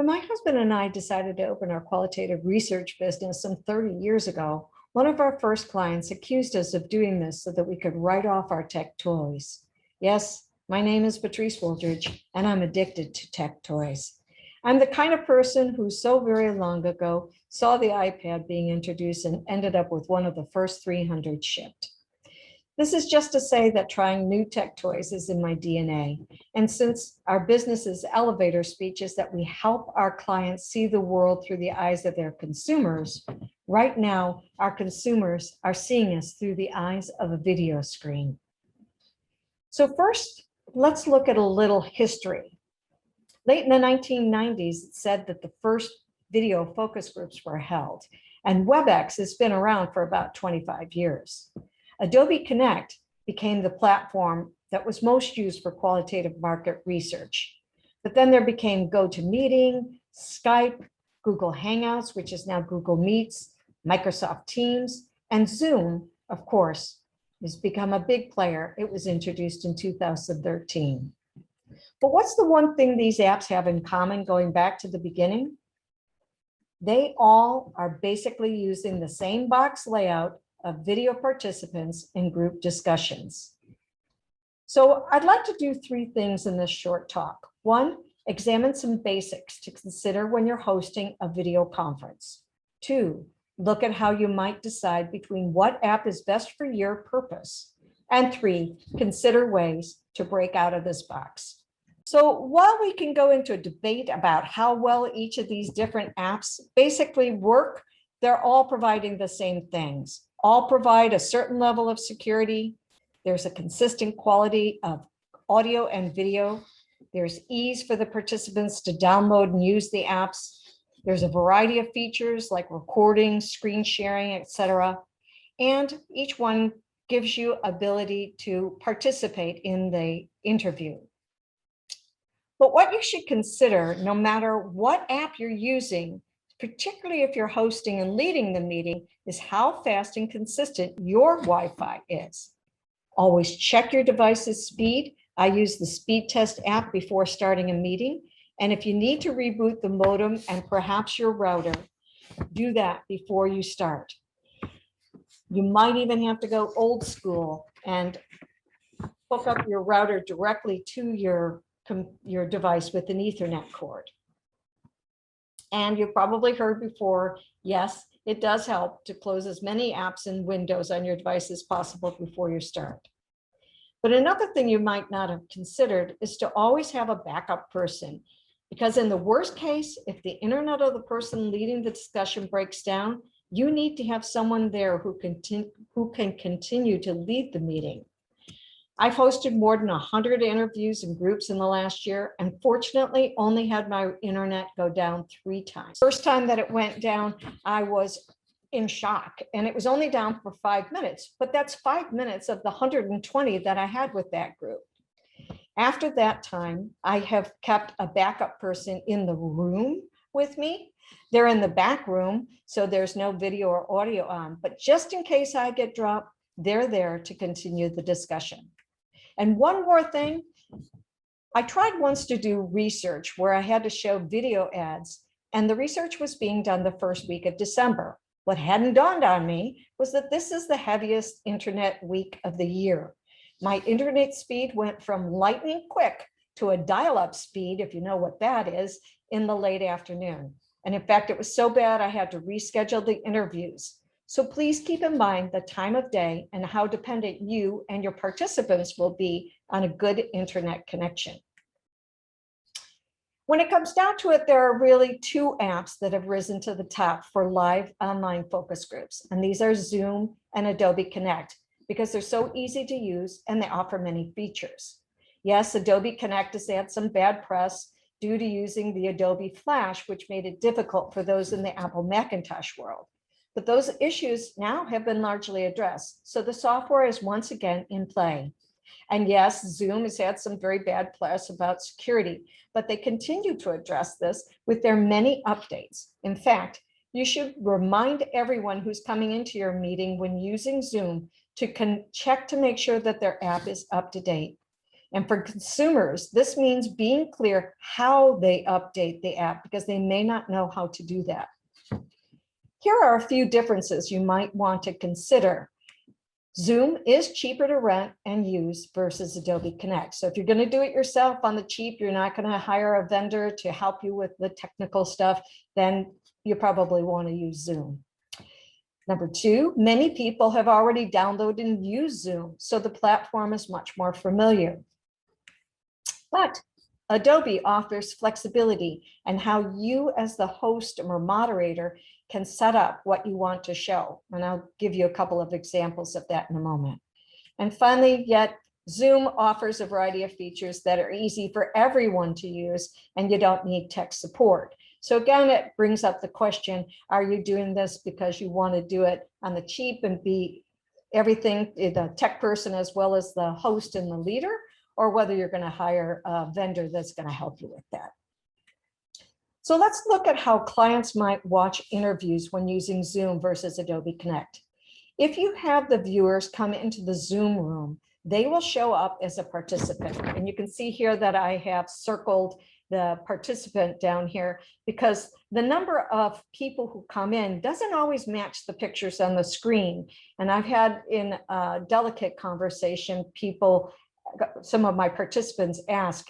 When my husband and I decided to open our qualitative research business some 30 years ago, one of our first clients accused us of doing this so that we could write off our tech toys. Yes, my name is Patrice Wooldridge, and I'm addicted to tech toys. I'm the kind of person who so very long ago saw the iPad being introduced and ended up with one of the first 300 shipped. This is just to say that trying new tech toys is in my DNA. And since our business's elevator speech is that we help our clients see the world through the eyes of their consumers, right now, our consumers are seeing us through the eyes of a video screen. So first, let's look at a little history. Late in the 1990s, it said that the first video focus groups were held, and WebEx has been around for about 25 years. Adobe Connect became the platform that was most used for qualitative market research. But then there became GoToMeeting, Skype, Google Hangouts, which is now Google Meets, Microsoft Teams, and Zoom, of course, has become a big player. It was introduced in 2013. But what's the one thing these apps have in common going back to the beginning? They all are basically using the same box layout of video participants in group discussions. So I'd like to do three things in this short talk. One, examine some basics to consider when you're hosting a video conference. Two, look at how you might decide between what app is best for your purpose. And three, consider ways to break out of this box. So while we can go into a debate about how well each of these different apps basically work, they're all providing the same things. All provide a certain level of security. There's a consistent quality of audio and video. There's ease for the participants to download and use the apps. There's a variety of features like recording, screen sharing, etc. And each one gives you ability to participate in the interview. But what you should consider, no matter what app you're using, particularly if you're hosting and leading the meeting, is how fast and consistent your Wi-Fi is. Always check your device's speed. I use the speed test app before starting a meeting. And if you need to reboot the modem and perhaps your router, do that before you start. You might even have to go old school and hook up your router directly to your device with an Ethernet cord. And you've probably heard before, yes, it does help to close as many apps and windows on your device as possible before you start. But another thing you might not have considered is to always have a backup person, because in the worst case, if the internet of the person leading the discussion breaks down, you need to have someone there who can continue to lead the meeting. I've hosted more than 100 interviews and groups in the last year, and fortunately only had my internet go down 3 times. First time that it went down, I was in shock, and it was only down for 5 minutes, but that's 5 minutes of the 120 that I had with that group. After that time, I have kept a backup person in the room with me. They're in the back room, so there's no video or audio on, but just in case I get dropped, they're there to continue the discussion. And one more thing, I tried once to do research where I had to show video ads, and the research was being done the first week of December. What hadn't dawned on me was that this is the heaviest internet week of the year. My internet speed went from lightning quick to a dial-up speed, if you know what that is, in the late afternoon. And in fact, it was so bad I had to reschedule the interviews. So please keep in mind the time of day and how dependent you and your participants will be on a good internet connection. When it comes down to it, there are really 2 apps that have risen to the top for live online focus groups, and these are Zoom and Adobe Connect, because they're so easy to use and they offer many features. Yes, Adobe Connect has had some bad press due to using the Adobe Flash, which made it difficult for those in the Apple Macintosh world. But those issues now have been largely addressed, so the software is once again in play. And yes, Zoom has had some very bad press about security, but they continue to address this with their many updates. In fact, you should remind everyone who's coming into your meeting when using Zoom to check to make sure that their app is up to date. And for consumers, this means being clear how they update the app because they may not know how to do that. Here are a few differences you might want to consider. Zoom is cheaper to rent and use versus Adobe Connect. So if you're going to do it yourself on the cheap, you're not going to hire a vendor to help you with the technical stuff, then you probably want to use Zoom. Number two, many people have already downloaded and used Zoom, so the platform is much more familiar. But Adobe offers flexibility and how you as the host or moderator can set up what you want to show. And I'll give you a couple of examples of that in a moment. And finally, yet Zoom offers a variety of features that are easy for everyone to use, and you don't need tech support. So again, it brings up the question, are you doing this because you want to do it on the cheap and be everything, the tech person as well as the host and the leader, or whether you're going to hire a vendor that's going to help you with that? So let's look at how clients might watch interviews when using Zoom versus Adobe Connect. If you have the viewers come into the Zoom room, they will show up as a participant. And you can see here that I have circled the participant down here because the number of people who come in doesn't always match the pictures on the screen. And I've had in a delicate conversation, some of my participants ask,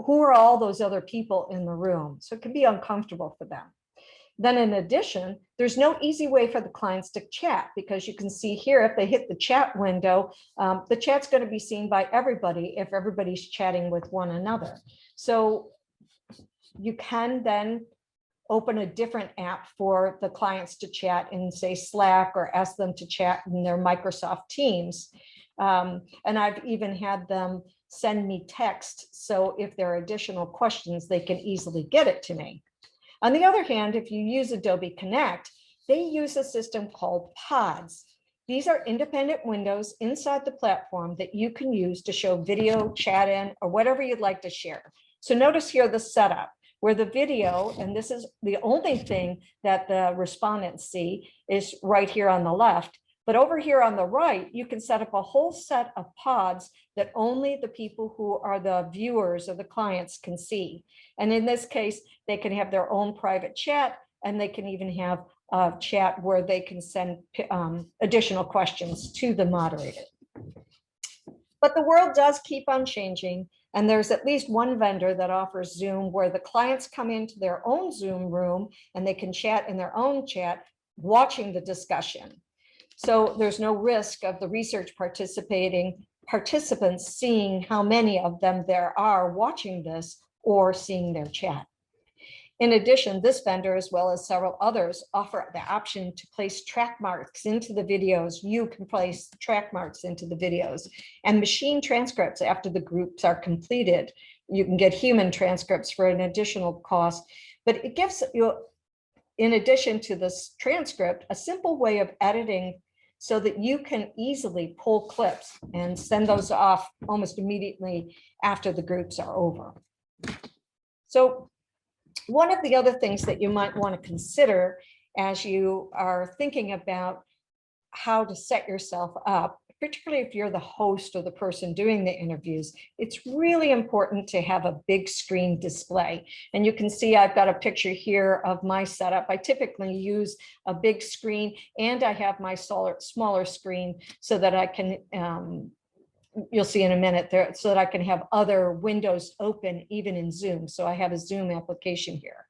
who are all those other people in the room? So it can be uncomfortable for them. Then in addition, there's no easy way for the clients to chat because you can see here, if they hit the chat window, the chat's going to be seen by everybody if everybody's chatting with one another. So you can then open a different app for the clients to chat in, say, Slack, or ask them to chat in their Microsoft Teams. And I've even had them send me text. So if there are additional questions, they can easily get it to me. On the other hand, if you use Adobe Connect, they use a system called pods. These are independent windows inside the platform that you can use to show video, chat in, or whatever you'd like to share. So notice here the setup where the video, and this is the only thing that the respondents see, is right here on the left. But over here on the right, you can set up a whole set of pods that only the people who are the viewers or the clients can see. And in this case, they can have their own private chat, and they can even have a chat where they can send additional questions to the moderator. But the world does keep on changing, and there's at least one vendor that offers Zoom where the clients come into their own Zoom room and they can chat in their own chat, watching the discussion. So there's no risk of the research participants seeing how many of them there are watching this or seeing their chat. In addition, this vendor, as well as several others, offer the option to place track marks into the videos. You can place track marks into the videos and machine transcripts after the groups are completed. You can get human transcripts for an additional cost, but it gives you, in addition to this transcript, a simple way of editing so that you can easily pull clips and send those off almost immediately after the groups are over. So one of the other things that you might want to consider as you are thinking about how to set yourself up, particularly if you're the host or the person doing the interviews, it's really important to have a big screen display. And you can see I've got a picture here of my setup. I typically use a big screen, and I have my smaller screen so that I can, you'll see in a minute there, so that I can have other windows open even in Zoom. So I have a Zoom application here.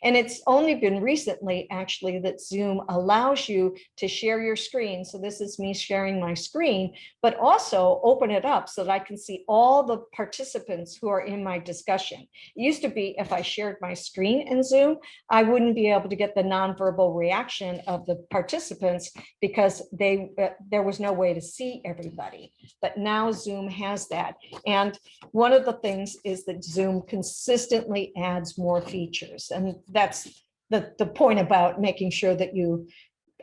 And it's only been recently, actually, that Zoom allows you to share your screen. So this is me sharing my screen, but also open it up so that I can see all the participants who are in my discussion. It used to be if I shared my screen in Zoom, I wouldn't be able to get the nonverbal reaction of the participants because there was no way to see everybody. But now Zoom has that. And one of the things is that Zoom consistently adds more features. And that's the point about making sure that you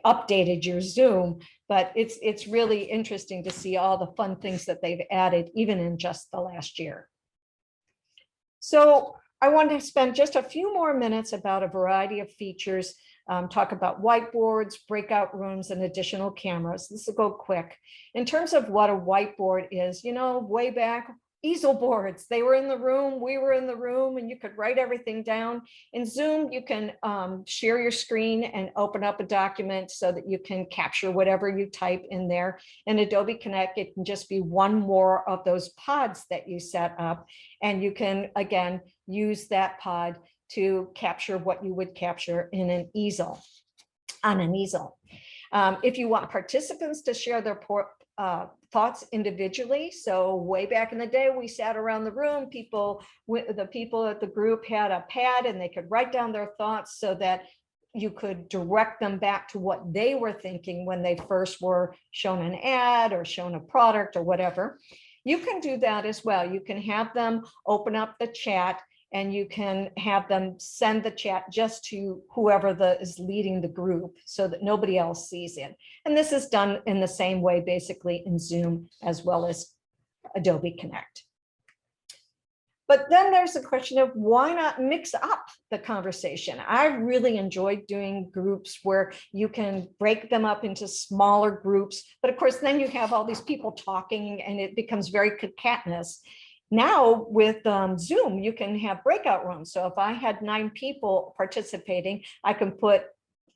updated your Zoom, but it's really interesting to see all the fun things that they've added even in just the last year. So I wanted to spend just a few more minutes about a variety of features, talk about whiteboards, breakout rooms, and additional cameras. This will go quick. In terms of what a whiteboard is, you know, way back easel boards. They were in the room, we were in the room, and you could write everything down. In Zoom, you can share your screen and open up a document so that you can capture whatever you type in there. In Adobe Connect, it can just be one more of those pods that you set up, and you can, again, use that pod to capture what you would capture in an easel, on an easel. If you want participants to share their thoughts individually, so way back in the day, we sat around the room, the people at the group had a pad and they could write down their thoughts so that you could direct them back to what they were thinking when they first were shown an ad or shown a product or whatever. You can do that as well. You can have them open up the chat, and you can have them send the chat just to whoever is leading the group so that nobody else sees it. And this is done in the same way, basically, in Zoom as well as Adobe Connect. But then there's the question of why not mix up the conversation? I really enjoyed doing groups where you can break them up into smaller groups. But of course, then you have all these people talking and it becomes very concatenous. Now with Zoom, you can have breakout rooms. So if I had 9 people participating, I can put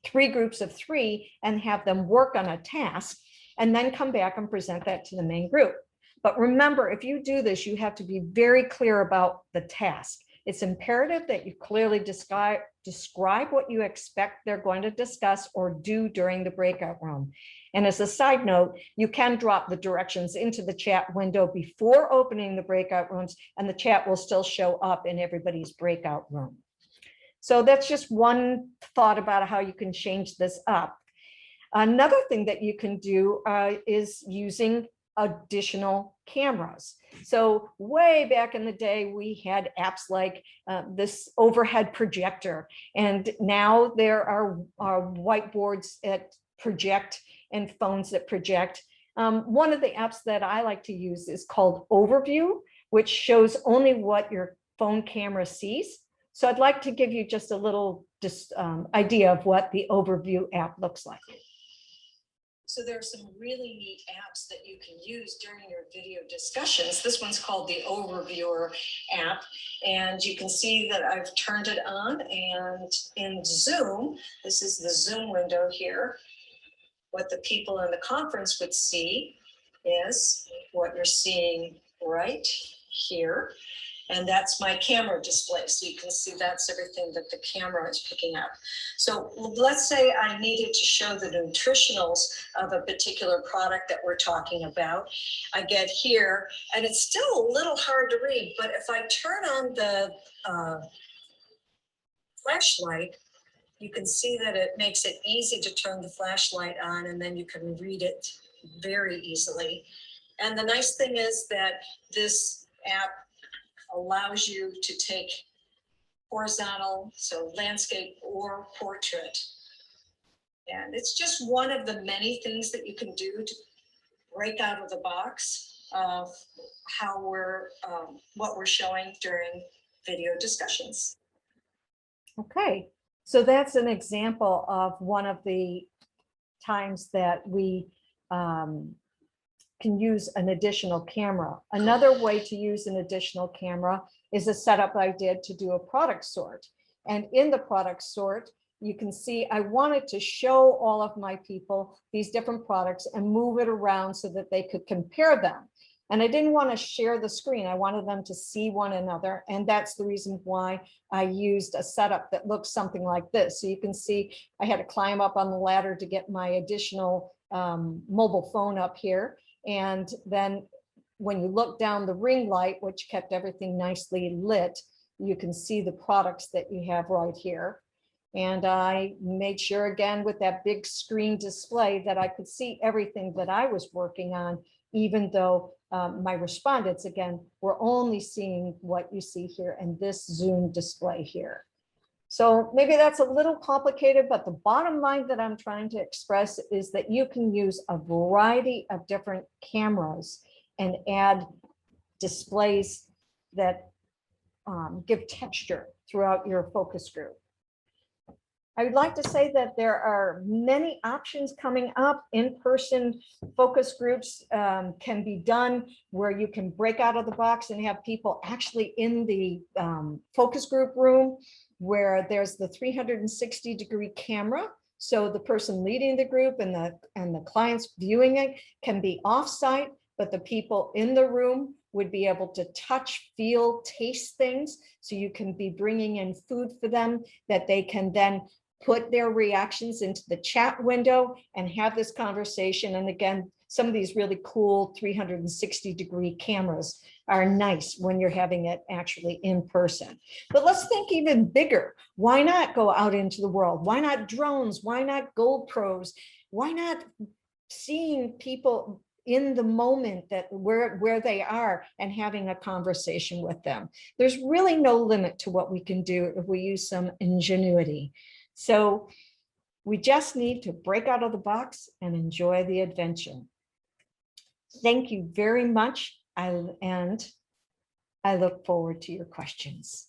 3 groups of 3 and have them work on a task and then come back and present that to the main group. But remember, if you do this, you have to be very clear about the task. It's imperative that you clearly describe what you expect they're going to discuss or do during the breakout room. And as a side note, you can drop the directions into the chat window before opening the breakout rooms, and the chat will still show up in everybody's breakout room. So that's just one thought about how you can change this up. Another thing that you can do is using additional cameras. So way back in the day, we had apps like this overhead projector, and now there are whiteboards that project and phones that project. One of the apps that I like to use is called Overview, which shows only what your phone camera sees. So I'd like to give you just a little idea of what the Overview app looks like. So there are some really neat apps that you can use during your video discussions. This one's called the Overviewer app, and you can see that I've turned it on. And in Zoom, this is the Zoom window here. What the people in the conference would see is what you're seeing right here. And that's my camera display. So you can see that's everything that the camera is picking up. So let's say I needed to show the nutritionals of a particular product that we're talking about. I get here, and it's still a little hard to read, but if I turn on the flashlight, you can see that it makes it easy to turn the flashlight on, and then you can read it very easily. And the nice thing is that this app allows you to take horizontal, so landscape or portrait. And it's just one of the many things that you can do to break out of the box of how what we're showing during video discussions. Okay, so that's an example of one of the times that we can use an additional camera. Another way to use an additional camera is a setup I did to do a product sort. And in the product sort, you can see I wanted to show all of my people these different products and move it around so that they could compare them. And I didn't want to share the screen. I wanted them to see one another. And that's the reason why I used a setup that looks something like this. So you can see I had to climb up on the ladder to get my additional mobile phone up here. And then when you look down the ring light, which kept everything nicely lit, you can see the products that you have right here. And I made sure again with that big screen display that I could see everything that I was working on, even though my respondents, again, were only seeing what you see here in this Zoom display here. So maybe that's a little complicated, but the bottom line that I'm trying to express is that you can use a variety of different cameras and add displays that give texture throughout your focus group. I would like to say that there are many options coming up. In-person focus groups can be done where you can break out of the box and have people actually in the focus group room where there's the 360-degree camera. So the person leading the group and the clients viewing it can be offsite, but the people in the room would be able to touch, feel, taste things. So you can be bringing in food for them that they can then put their reactions into the chat window and have this conversation. And again, some of these really cool 360-degree cameras are nice when you're having it actually in person. But let's think even bigger. Why not go out into the world? Why not drones? Why not GoPros? Why not seeing people in the moment that where they are and having a conversation with them? There's really no limit to what we can do if we use some ingenuity. So we just need to break out of the box and enjoy the adventure. Thank you very much. And I look forward to your questions.